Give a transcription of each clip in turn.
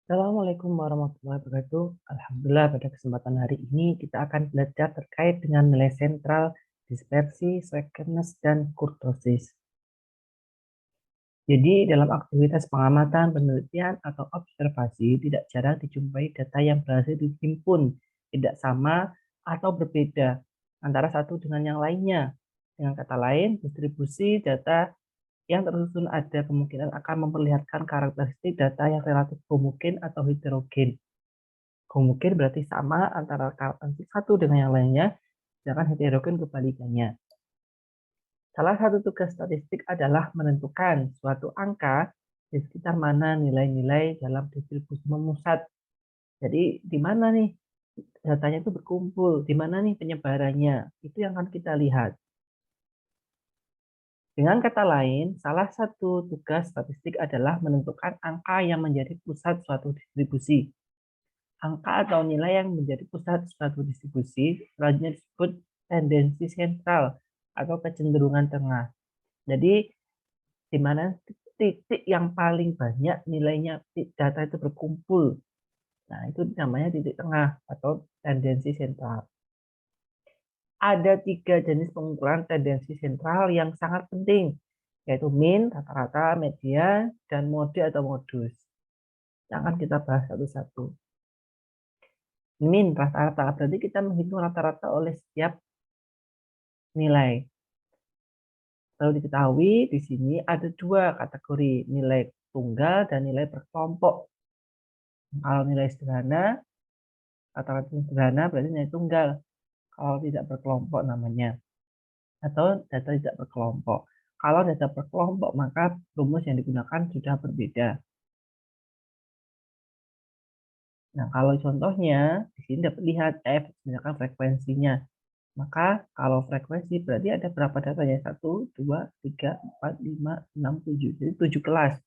Assalamualaikum warahmatullahi wabarakatuh. Alhamdulillah pada kesempatan hari ini kita akan belajar terkait dengan nilai sentral, dispersi, Zweigkens, dan kurtosis. Jadi dalam aktivitas pengamatan, penelitian, atau observasi tidak jarang dijumpai data yang berhasil dihimpun tidak sama atau berbeda antara satu dengan yang lainnya. Dengan kata lain, distribusi data yang tersusun ada kemungkinan akan memperlihatkan karakteristik data yang relatif homogen atau heterogen. Homogen berarti sama antara karakteristik satu dengan yang lainnya, sedangkan heterogen kebalikannya. Salah satu tugas statistik adalah menentukan suatu angka di sekitar mana nilai-nilai dalam distribusi memusat. Jadi di mana nih datanya itu berkumpul, di mana nih penyebarannya, itu yang akan kita lihat. Dengan kata lain, salah satu tugas statistik adalah menentukan angka yang menjadi pusat suatu distribusi. Angka atau nilai yang menjadi pusat suatu distribusi selanjutnya disebut tendensi sentral atau kecenderungan tengah. Jadi, di mana titik yang paling banyak nilainya data itu berkumpul. Nah, itu namanya titik tengah atau tendensi sentral. Ada 3 jenis pengumpulan tendensi sentral yang sangat penting, yaitu mean, rata-rata, median, dan mode atau modus. Yang akan kita bahas satu-satu. Mean rata-rata berarti kita menghitung rata-rata oleh setiap nilai. Perlu diketahui di sini ada 2 kategori, nilai tunggal dan nilai berkelompok. Kalau nilai sederhana, rata-rata sederhana berarti nilai tunggal. Kalau tidak berkelompok namanya. Atau data tidak berkelompok. Kalau data berkelompok, maka rumus yang digunakan sudah berbeda. Nah, kalau contohnya, di sini dapat lihat F, misalkan frekuensinya. Maka kalau frekuensi berarti ada berapa datanya? 1, 2, 3, 4, 5, 6, 7. Jadi 7 kelas.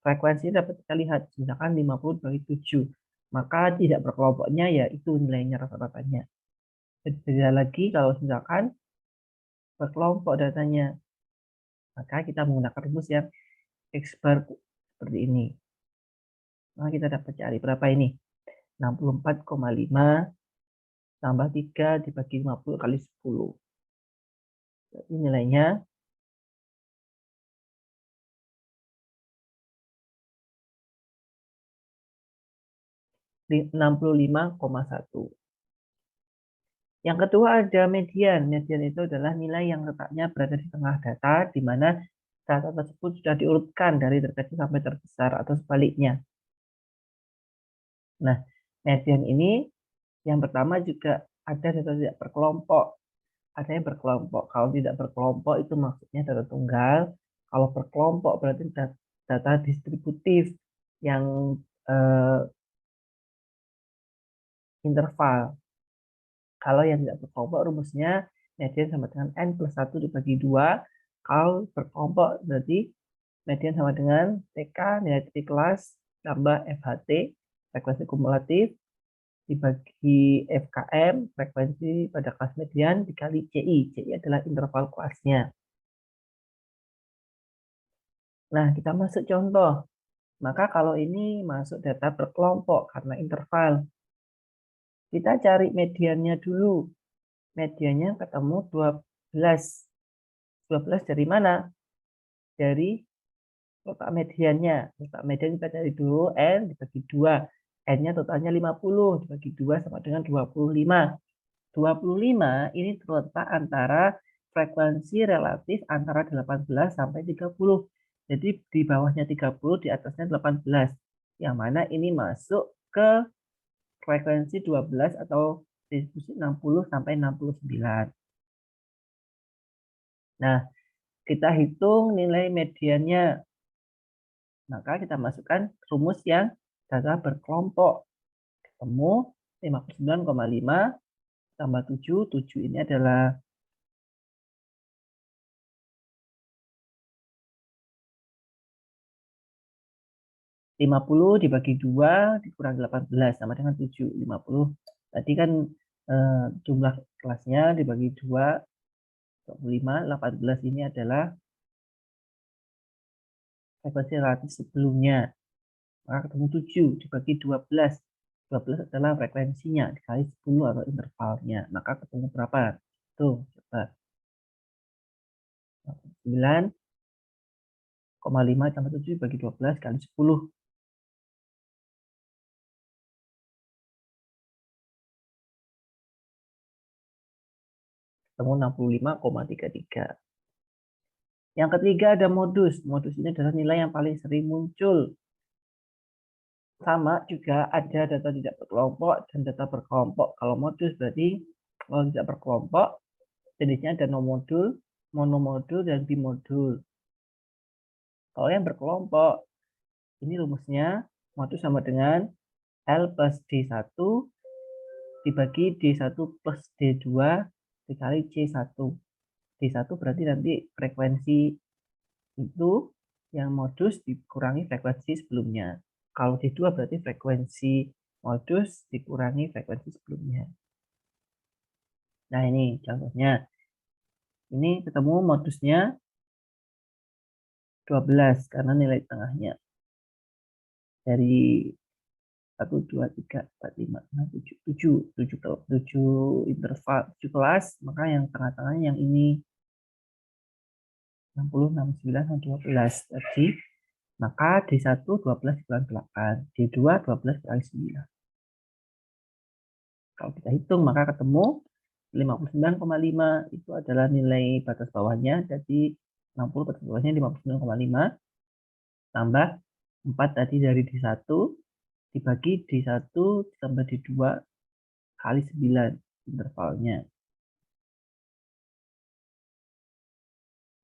Frekuensi dapat kita lihat, misalkan 50 bagi 7. Maka tidak berkelompoknya ya itu nilainya rata-ratanya. Beda lagi kalau misalkan berkelompok datanya. Maka kita menggunakan rumus yang X bar seperti ini. Maka kita dapat cari berapa ini? 64,5 tambah 3 dibagi 50 kali 10. Jadi nilainya 65,1. Yang kedua ada median. Median itu adalah nilai yang letaknya berada di tengah data, di mana data tersebut sudah diurutkan dari terkecil sampai terbesar atau sebaliknya. Nah, median ini yang pertama juga ada data tidak berkelompok. Ada yang berkelompok. Kalau tidak berkelompok itu maksudnya data tunggal. Kalau berkelompok berarti data distributif yang eh, interval. Kalau yang tidak berkelompok rumusnya median sama dengan N plus 1 dibagi 2. Kalau berkelompok berarti median sama dengan TK, nilai titik kelas, tambah FHT, frekuensi kumulatif, dibagi FKM, frekuensi pada kelas median, dikali CI. CI adalah interval kelasnya. Nah, kita masuk contoh. Maka kalau ini masuk data berkelompok karena interval. Kita cari mediannya dulu. Mediannya ketemu 12. 12 dari mana? Dari letak mediannya. Letak median kita cari dulu, N dibagi 2. N-nya totalnya 50, dibagi 2 sama dengan 25. 25 ini terletak antara frekuensi relatif antara 18 sampai 30. Jadi di bawahnya 30, di atasnya 18. Yang mana ini masuk ke frekuensi 12 atau distribusi 60 sampai 69. Nah, kita hitung nilai mediannya. Maka kita masukkan rumus yang data berkelompok. Ketemu 59,5 tambah 7. 7 ini adalah 50 dibagi 2 dikurang 18 sama dengan 7. 50. Tadi kan jumlah kelasnya dibagi 2, 25. 18 ini adalah frekuensi relatif sebelumnya. maka ketemu 7 dibagi 12. 12 adalah frekuensinya dikali 10 atau intervalnya, maka ketemu berapa? Tuh, coba. 9,5 tambah 7 bagi 12 kali 10. Ketemu 65,33. Yang ketiga ada modus. Modus ini adalah nilai yang paling sering muncul. Sama juga ada data tidak berkelompok dan data berkelompok. Kalau modus berarti kalau tidak berkelompok, jenisnya ada nomodul, monomodul, dan bimodul. Kalau yang berkelompok, ini rumusnya modus sama dengan L plus D1 dibagi D1 plus D2 dikali C1. D1 berarti nanti frekuensi itu yang modus dikurangi frekuensi sebelumnya. Kalau D2 berarti frekuensi modus dikurangi frekuensi sebelumnya. Nah ini contohnya. Ini ketemu modusnya 12 karena nilai tengahnya. Dari 1, 2, 3, 4, 5, 6, 7, 7, 7, 7 interval, 7 kelas, maka yang tengah-tengahnya yang ini 60, 69, 12 tadi. Maka D1 12 dikurangi 8, D2 12 dikurangi 9. Kalau kita hitung maka ketemu 59,5 itu adalah nilai batas bawahnya. Jadi 60 batas bawahnya 59,5 tambah 4 tadi dari D1 dibagi D1 tambah D2 kali 9 intervalnya.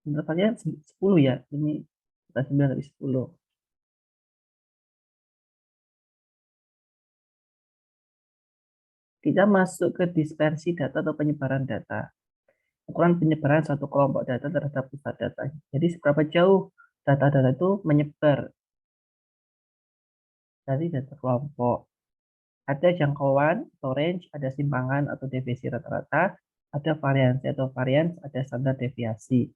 Intervalnya 10 ya. Ini bukan 9 tapi 10. Kita masuk ke dispersi data atau penyebaran data. Ukuran penyebaran suatu kelompok data terhadap pusat data. Jadi seberapa jauh data-data itu menyebar dari data kelompok. Ada jangkauan atau range, ada simpangan atau deviasi rata-rata, ada variansi atau varians, ada standar deviasi.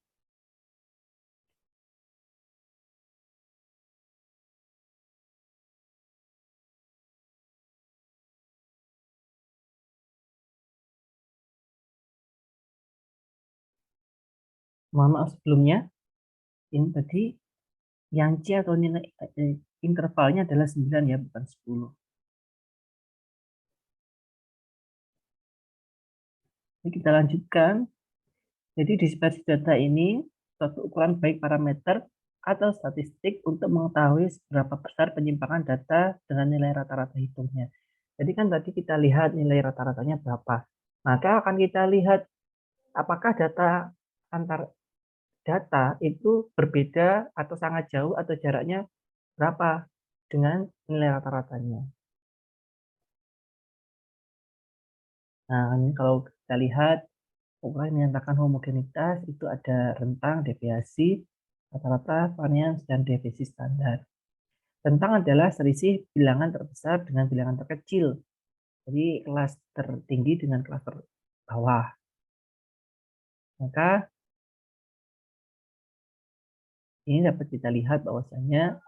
Mohon maaf sebelumnya, ini tadi yang C atau nilai intervalnya adalah 9 ya, bukan 10. Jadi kita lanjutkan. Jadi dispersi data ini suatu ukuran baik parameter atau statistik untuk mengetahui seberapa besar penyimpangan data dengan nilai rata-rata hitungnya. Jadi kan tadi kita lihat nilai rata-ratanya berapa. Maka akan kita lihat apakah data antar data itu berbeda atau sangat jauh atau jaraknya berapa dengan nilai rata-ratanya. Nah, ini kalau kita lihat ukuran menyatakan homogenitas itu ada rentang, deviasi, rata-rata, varians, dan deviasi standar. Rentang adalah selisih bilangan terbesar dengan bilangan terkecil. Jadi kelas tertinggi dengan kelas terbawah. Maka ini dapat kita lihat bahwasanya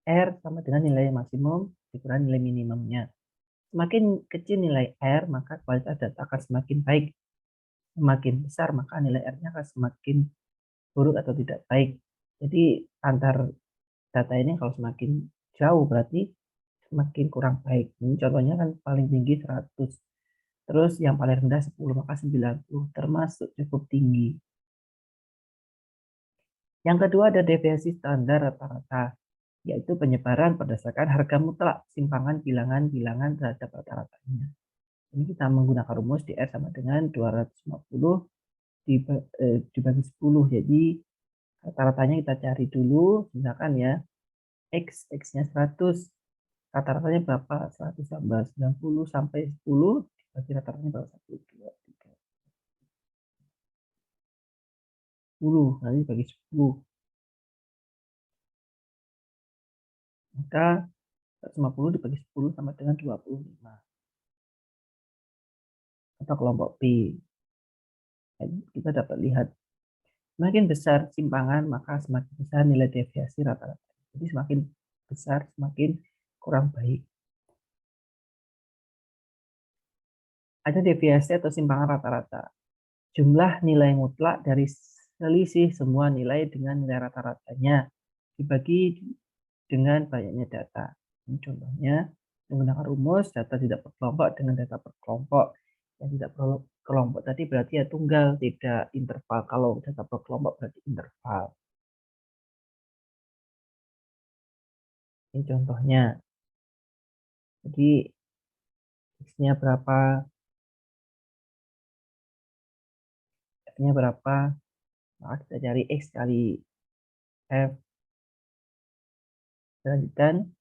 R sama dengan nilai maksimum dikurangi nilai minimumnya. Semakin kecil nilai R, maka kualitas data akan semakin baik. Semakin besar, maka nilai R-nya akan semakin buruk atau tidak baik. Jadi antar data ini kalau semakin jauh berarti semakin kurang baik. Ini contohnya kan paling tinggi 100. Terus yang paling rendah 10, maka 90 termasuk cukup tinggi. Yang kedua ada deviasi standar rata-rata, yaitu penyebaran berdasarkan harga mutlak simpangan bilangan-bilangan terhadap rata-ratanya. Ini kita menggunakan rumus DR sama dengan 250 dibagi 10. Jadi rata-ratanya kita cari dulu, misalkan ya, X-nya 100. Rata-ratanya berapa? 100 tambah 90 sampai 10 dibagi rata-ratanya berapa? 1, 2, 3, 10. Nanti bagi 10. Maka 150 dibagi 10 sama dengan 25. Atau kelompok B. Jadi kita dapat lihat semakin besar simpangan, maka semakin besar nilai deviasi rata-rata. Jadi semakin besar, semakin kurang baik. Ada deviasi atau simpangan rata-rata. Jumlah nilai mutlak dari selisih semua nilai dengan nilai rata-ratanya dibagi dengan banyaknya data. Ini contohnya menggunakan rumus data tidak berkelompok dengan data berkelompok. Yang tidak berkelompok tadi berarti ya tunggal, tidak interval. Kalau data berkelompok berarti interval. Ini contohnya. Jadi X-nya berapa, F-nya berapa, maka kita cari X kali F. Lanjutkan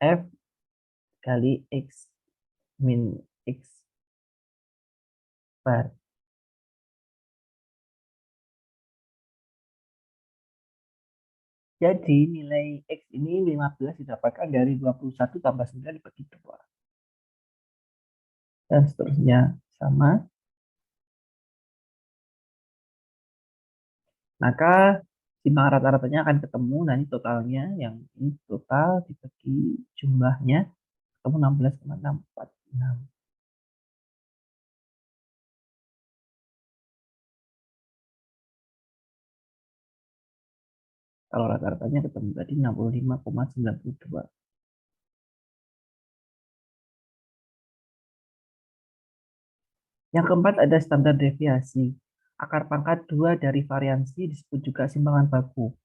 F kali X min X bar. Jadi nilai X ini 15 didapatkan dari 21 tambah 9 dibagi 2. Dan seterusnya sama. Maka simpangan rata-ratanya akan ketemu. Nah ini totalnya, yang ini total dibagi jumlahnya ketemu 16,646. Kalau rata-ratanya ketemu tadi 65,92. Yang keempat ada standar deviasi. Akar pangkat 2 dari variansi disebut juga simpangan baku.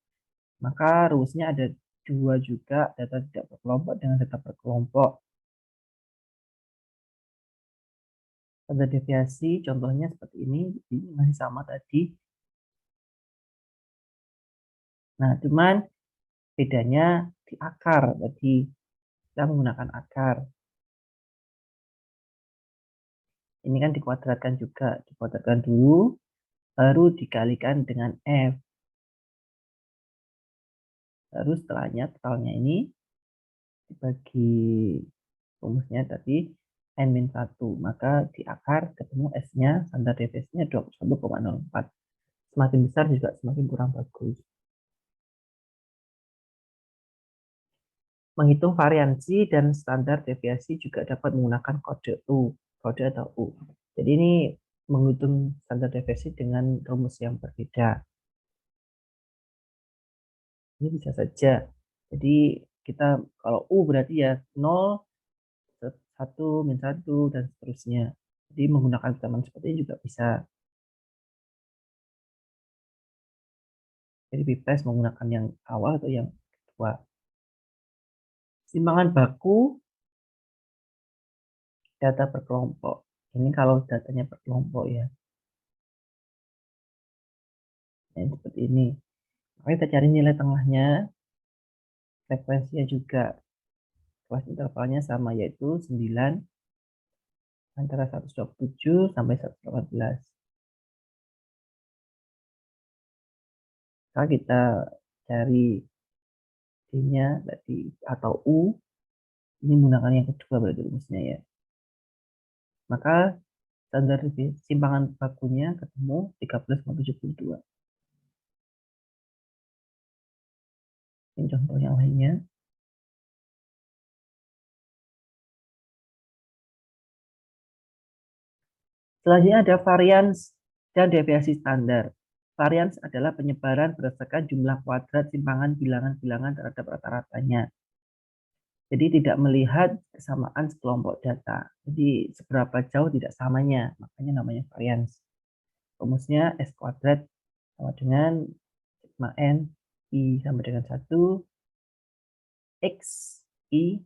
Maka rumusnya ada dua juga, data tidak berkelompok dengan data berkelompok. Standar deviasi contohnya seperti ini masih sama tadi. Nah, cuman bedanya di akar. Tadi kita menggunakan akar. Ini kan dikuadratkan juga. Dikuadratkan dulu, baru dikalikan dengan F. Baru setelahnya totalnya ini dibagi rumusnya tadi N-1. Maka di akar ketemu S-nya, standar deviasinya 21,04. Semakin besar juga semakin kurang bagus. Menghitung variansi dan standar deviasi juga dapat menggunakan kode U, kode atau U. Jadi ini menghitung standar deviasi dengan rumus yang berbeda. Ini bisa saja. Jadi kita kalau U berarti ya 0, 1, min 1, dan seterusnya. Jadi menggunakan kesamaan seperti ini juga bisa. Jadi bebas menggunakan yang awal atau yang kedua. Simpangan baku data berkelompok. Ini kalau datanya berkelompok ya. Nah, seperti ini. Maka kita cari nilai tengahnya, frekuensinya juga. Kelas intervalnya sama, yaitu 9 antara 127 sampai 118. Maka kita cari D-nya tadi atau U. Ini menggunakan yang kedua berarti rumusnya ya. Maka standar simpangan bakunya ketemu 13,72. Ini contoh yang lainnya. Selanjutnya ada varians dan deviasi standar. Varians adalah penyebaran berdasarkan jumlah kuadrat simpangan bilangan-bilangan terhadap rata-ratanya. Jadi tidak melihat kesamaan sekelompok data. Jadi seberapa jauh tidak samanya, makanya namanya varians. Rumusnya S kuadrat sama dengan sigma N I sama dengan 1 X I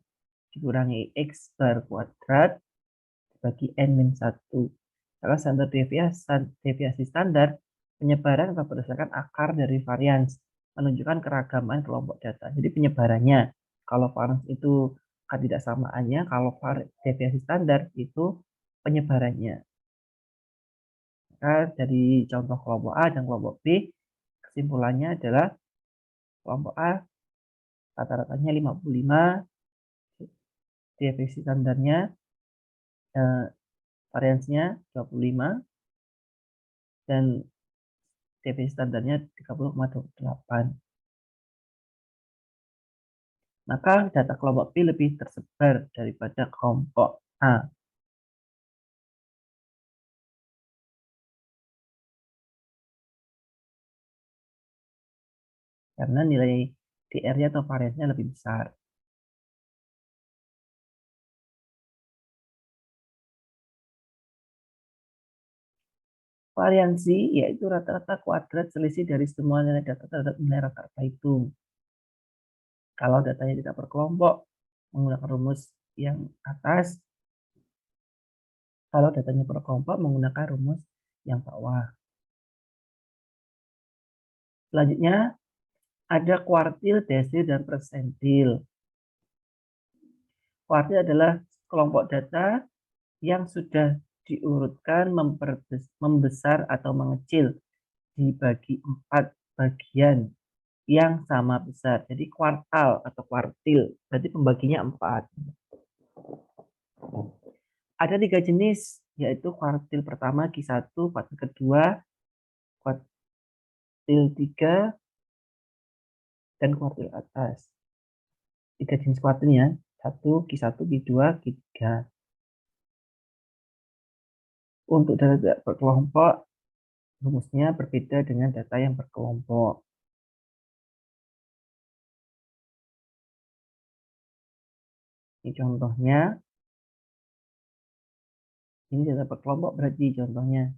dikurangi X bar kuadrat bagi N min 1. Karena standar deviasi standar penyebaran berdasarkan akar dari varians menunjukkan keragaman kelompok data. Jadi penyebarannya, kalau varians itu ketidaksamaannya, kalau deviasi standar itu penyebarannya. Maka dari contoh kelompok A dan kelompok B, kesimpulannya adalah kelompok A rata-ratanya 55, deviasi standarnya variansnya 25, dan deviasi standarnya 30,28. maka data kelompok B lebih tersebar daripada kelompok A. Karena nilai DR-nya atau variansnya lebih besar. Variansi yaitu rata-rata kuadrat selisih dari semua nilai data terhadap nilai rata-rata itu. Kalau datanya tidak berkelompok, menggunakan rumus yang atas. Kalau datanya berkelompok, menggunakan rumus yang bawah. Selanjutnya, ada kuartil, desil, dan persentil. Kuartil adalah kelompok data yang sudah diurutkan membesar atau mengecil dibagi 4 bagian yang sama besar. Jadi kuartal atau kuartil, berarti pembaginya 4. Ada 3 jenis, yaitu kuartil pertama Q1, kuartil kedua, kuartil 3, dan kuartil atas. 3 jenis kuartilnya, 1, Q1, Q2, Q3. Untuk data tidak berkelompok, rumusnya berbeda dengan data yang berkelompok. Ini contohnya. Ini data berkelompok berarti contohnya.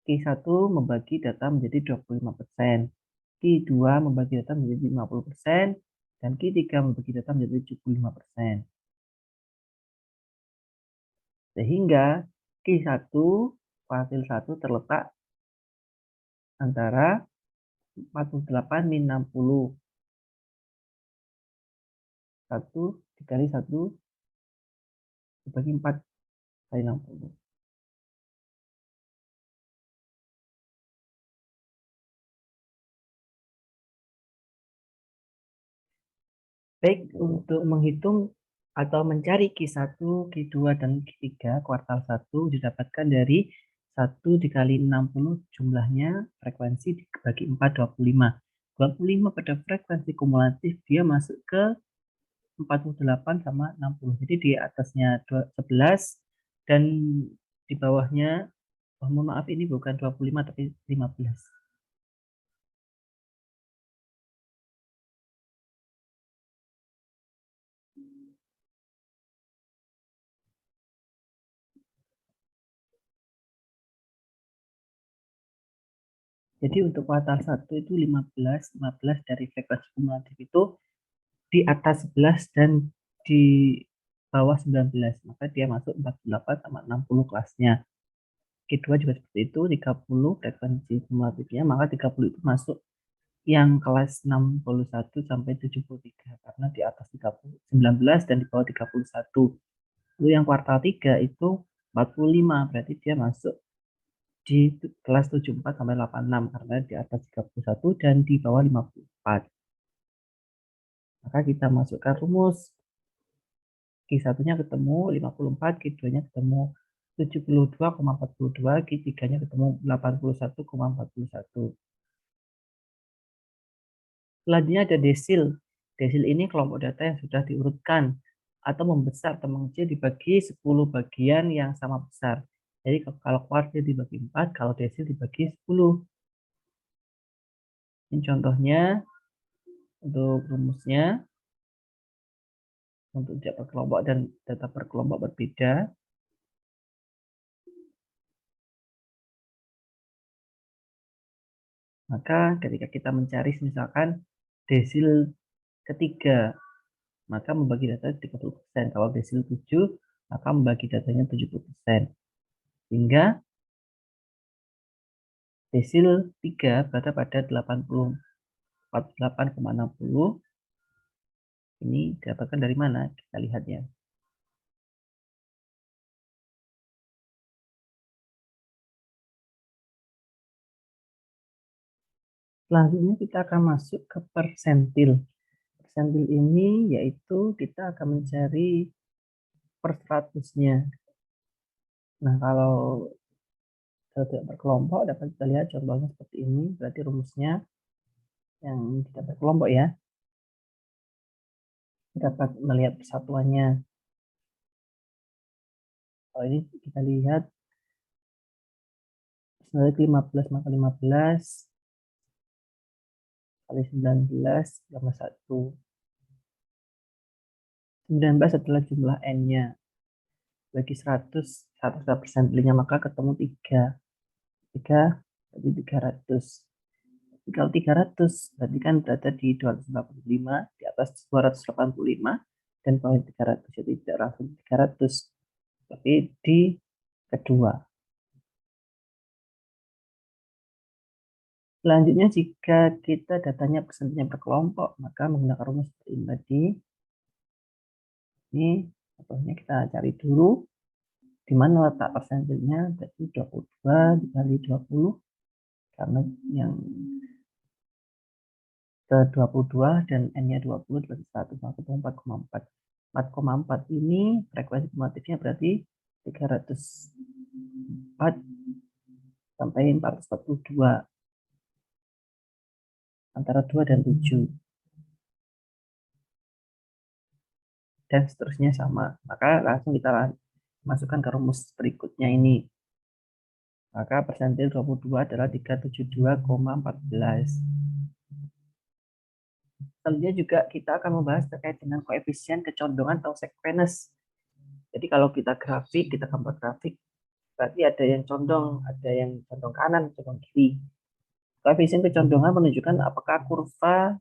Q1 membagi data menjadi 25%. Q2 membagi data menjadi 50%. Dan Q3 membagi data menjadi 75%. Sehingga Q1, kuartil 1 terletak antara 48 min 60. 1 dikali 1 dibagi 4 kali 60. Baik, untuk menghitung atau mencari Q1, Q2, dan Q3 kuartal 1 didapatkan dari 1 dikali 60 jumlahnya, frekuensi dibagi 4, 25. 25 pada frekuensi kumulatif dia masuk ke 48 sama 60. Jadi di atasnya 11 dan di bawahnya, oh, mohon maaf ini bukan 25 tapi 15. Jadi untuk kuartal 1 itu 15 dari frekuensi kumulatif itu di atas 11 dan di bawah 19. Maka dia masuk 48 sama 60 kelasnya. Kedua juga seperti itu, 30 frekuensi kumulatifnya, maka 30 itu masuk yang kelas 61 sampai 73 karena di atas 30, 19 dan di bawah 31. Lalu yang kuartal 3 itu 45, berarti dia masuk di kelas 74 sampai 86 karena di atas 31 dan di bawah 54. Maka kita masukkan rumus. Q1-nya ketemu 54, Q2-nya ketemu 72,42, Q3-nya ketemu 81,41. Selanjutnya ada desil. Desil ini kelompok data yang sudah diurutkan atau membesar atau mengecil dibagi 10 bagian yang sama besar. Jadi kalau kuartil dibagi 4, kalau desil dibagi 10. Ini contohnya untuk rumusnya. Untuk tidak berkelompok dan data berkelompok berbeda. Maka ketika kita mencari misalkan desil ketiga, maka membagi data 30%. Kalau desil 7, maka membagi datanya 70%. Sehingga desil 3 berada pada 48,60. Ini didapatkan dari mana? Kita lihat ya. Selanjutnya kita akan masuk ke persentil. Persentil ini yaitu kita akan mencari per 100-nya. Nah, kalau tidak berkelompok dapat kita lihat contohnya seperti ini. Berarti rumusnya yang tidak berkelompok ya. dapat melihat persatuannya. Kalau ini kita lihat sebenarnya 15 maka 15 kali 19 tambah 1. 19 adalah jumlah n-nya. Bagi 100 persentiilnya maka ketemu 3. 3 berarti 300. Kalau 300 berarti kan berada di 245 di atas 285 dan bawah 300, jadi tidak langsung 300 tapi di kedua. Selanjutnya jika kita datanya persentilnya berkelompok maka menggunakan rumus seperti ini tadi. Ini contohnya kita cari dulu di mana letak persentilnya, jadi 22 dikali 20 karena yang ke 22 dan n-nya 20 berarti 100 maka 4,4. 4,4 ini frekuensi kumulatifnya berarti 304 sampai 442 antara 2 dan 7 dan seterusnya sama. Maka langsung kita masukkan ke rumus berikutnya ini. Maka persentil 22 adalah 372,14. Selanjutnya juga kita akan membahas terkait dengan koefisien kecondongan atau sequence. Jadi kalau kita grafik, kita gambar grafik, berarti ada yang condong, ada yang condong kanan, condong kiri. Koefisien kecondongan menunjukkan apakah kurva,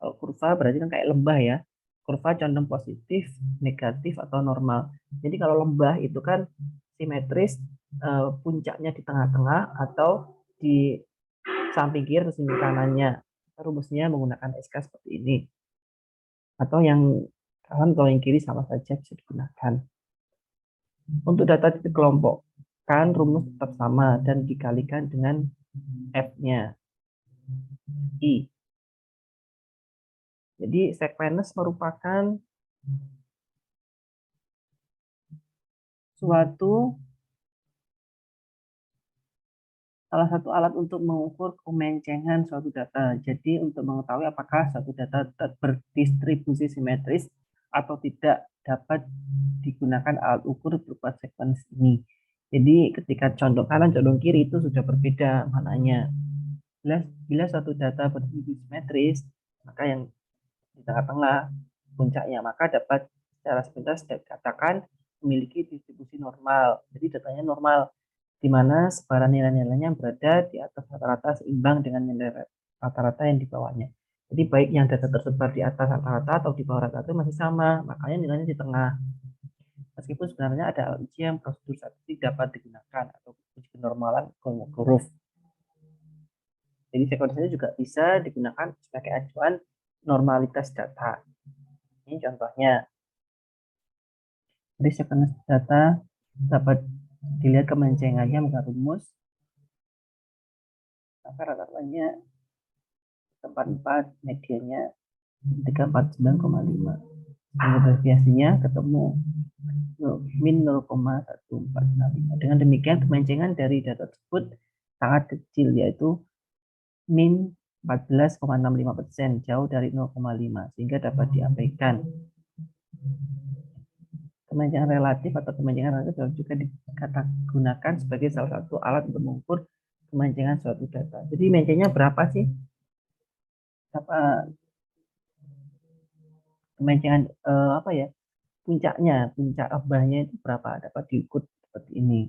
kalau kurva berarti kan kayak lembah ya, kurva condong positif, negatif, atau normal. Jadi kalau lembah itu kan simetris, puncaknya di tengah-tengah atau di samping kiri atau samping kanannya. Rumusnya menggunakan SK seperti ini. Atau yang kanan atau yang kiri sama saja bisa digunakan. Untuk data titik kelompok, kan rumus tetap sama dan dikalikan dengan F-nya. I. Jadi sequence merupakan salah satu alat untuk mengukur kemencengan suatu data. Jadi untuk mengetahui apakah suatu data berdistribusi simetris atau tidak dapat digunakan alat ukur berupa sequence ini. Jadi ketika condong kanan, condong kiri itu sudah berbeda maknanya. Bila suatu data berdistribusi simetris, maka yang di tengah-tengah puncaknya, maka dapat secara sepintas dikatakan memiliki distribusi normal. Jadi datanya normal, di mana sebaran nilai-nilainya berada di atas rata-rata seimbang dengan nilai rata-rata yang di bawahnya. Jadi baik yang data tersebar di atas rata-rata atau di bawah rata-rata masih sama, makanya nilainya di tengah. Meskipun sebenarnya ada alat uji yang prosedur statistik dapat digunakan atau uji kenormalan huruf. Jadi sekuensinya juga bisa digunakan sebagai acuan normalitas data. Ini contohnya. Jadi sekuensi data dapat dilihat kemencengannya menggunakan rumus. Maka rata-ratanya 44, medianya 349,5. Deviasinya ketemu min 0,1465. Dengan demikian kemencengan dari data tersebut sangat kecil, yaitu min 14,65%, jauh dari 0,5, sehingga dapat diabaikan. Kemencengan relatif atau kemencengan relatif juga digunakan sebagai salah satu alat untuk mengukur kemencengan suatu data. Jadi mencengannya berapa sih? Kemencengan apa ya? Puncak lebahnya itu berapa? Dapat diukur seperti ini.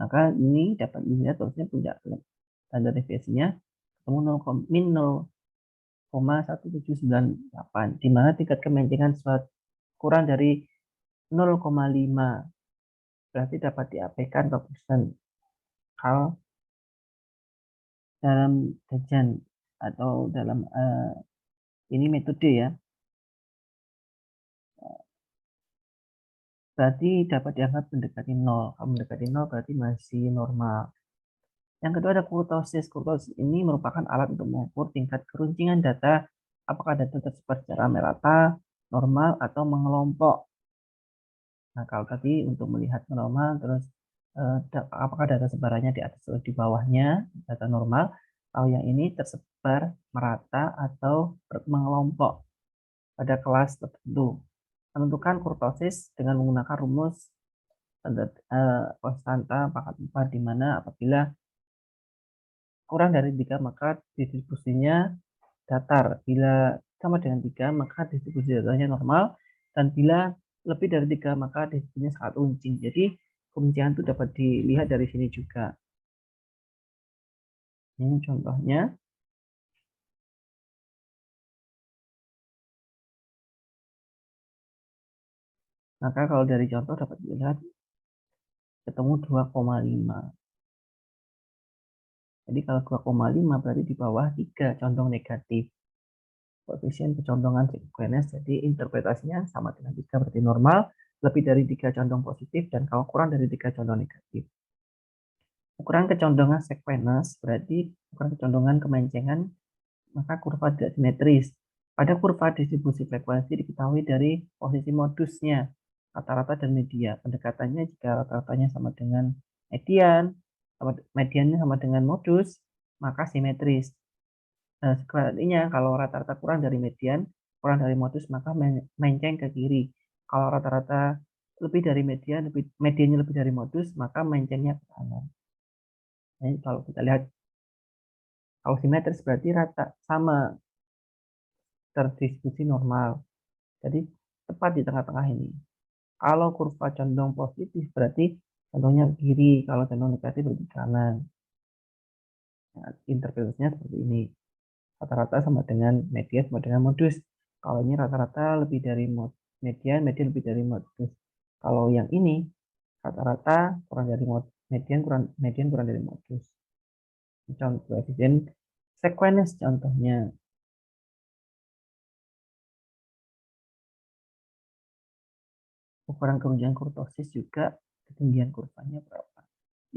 Maka ini dapat dilihat bahwasanya puncak standar deviasinya ketemu min 0,1798, di mana tingkat kemencengan kurang dari 0,5 berarti dapat diabaikan 20% kalau dalam kajian atau dalam ini metode ya. Berarti dapat dianggap mendekati 0. Kalau mendekati 0 berarti masih normal. Yang kedua ada kurtosis. Kurtosis ini merupakan alat untuk mengukur tingkat keruncingan data, apakah data tersebar secara merata, normal, atau mengelompok. Nah, kalau tadi untuk melihat normal, terus apakah data sebarannya di atas atau di bawahnya, data normal. Kalau yang ini tersebar merata atau mengelompok. pada kelas tertentu. Menentukan kurtosis dengan menggunakan rumus konstanta pangkat 4, di mana apabila kurang dari 3 maka distribusinya datar. Bila sama dengan 3 maka distribusi datarnya normal, dan bila lebih dari 3 maka distribusinya sangat runcing. Jadi keruncian itu dapat dilihat dari sini juga. Ini contohnya. Maka kalau dari contoh dapat dilihat ketemu 2,5. Jadi kalau 2,5 berarti di bawah 3 condong negatif. Koefisien kecondongan sekuenus, jadi interpretasinya sama dengan 3 berarti normal, lebih dari 3 condong positif, dan kalau kurang dari 3 condong negatif. Ukuran kecondongan sekuenus berarti ukuran kecondongan kemencengan, maka kurva tidak simetris. Pada kurva distribusi frekuensi diketahui dari posisi modusnya, rata-rata dan media. Pendekatannya jika rata-ratanya sama dengan median, mediannya sama dengan modus, maka simetris. Nah, sebaliknya kalau rata-rata kurang dari median, kurang dari modus, maka menceng ke kiri. Kalau rata-rata lebih dari median, mediannya lebih dari modus, maka mencengnya ke kanan. Nah, kalau kita lihat, kalau simetris berarti rata sama, terdistribusi normal. Jadi tepat di tengah-tengah ini. Kalau kurva condong positif berarti condongnya ke kiri, kalau condong negatif berarti kanan. Nah, interpretasinya seperti ini. Rata-rata sama dengan median sama dengan modus. Kalau ini rata-rata lebih dari median, median lebih dari modus. Kalau yang ini rata-rata kurang dari median kurang dari modus. Contoh koefisien sekuenus contohnya. Ukuran keruncian kurtosis juga ketinggian kurvanya berapa.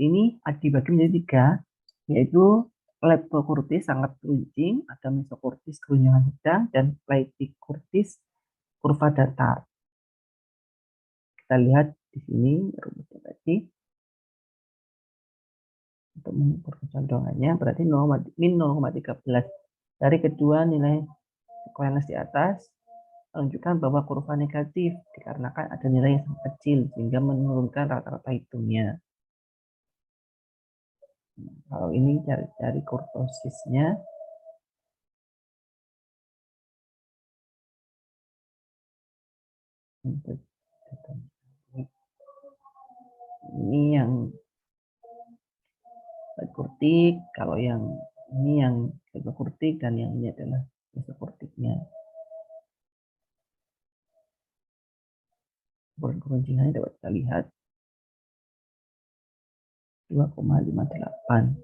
Ini dibagi menjadi 3, yaitu leptokurtis sangat runcing, ada mesokurtis keruncingan sedang, dan platykurtis kurva datar. Kita lihat di sini rumusnya tadi. Untuk mengukur kecondongannya berarti min 0,13 dari kedua nilai sekuenus di atas menunjukkan bahwa kurva negatif dikarenakan ada nilai yang sangat kecil sehingga menurunkan rata-rata hitungnya. Kalau ini cari kurtosisnya, ini yang kurtik, kalau yang ini yang kurtik, dan yang ini adalah mesokurtiknya. Ukuran keruncingannya dapat kita lihat 2,58.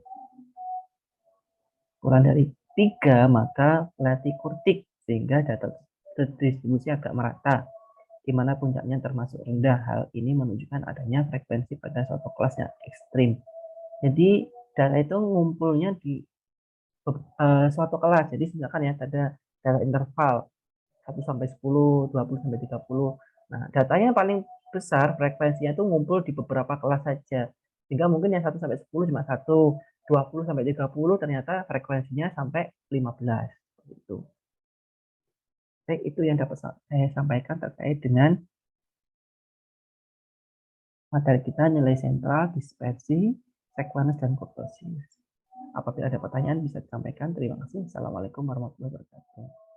Kurang dari 3 maka platykurtik, sehingga data distribusi agak merata, di mana puncaknya termasuk rendah. Hal ini menunjukkan adanya frekuensi pada suatu kelas yang ekstrim. Jadi data itu ngumpulnya di suatu kelas. Jadi misalkan ya ada data interval 1 sampai 10, 20 sampai 30. Nah, datanya paling besar frekuensinya itu ngumpul di beberapa kelas saja. Sehingga mungkin yang 1 sampai 10 cuma 1, 20 sampai 30 ternyata frekuensinya sampai 15. Gitu. Jadi itu yang dapat saya sampaikan terkait dengan materi kita, nilai sentral, dispersi, sekuenus, dan kurtosis. Apabila ada pertanyaan bisa disampaikan. Terima kasih. Assalamualaikum warahmatullahi wabarakatuh.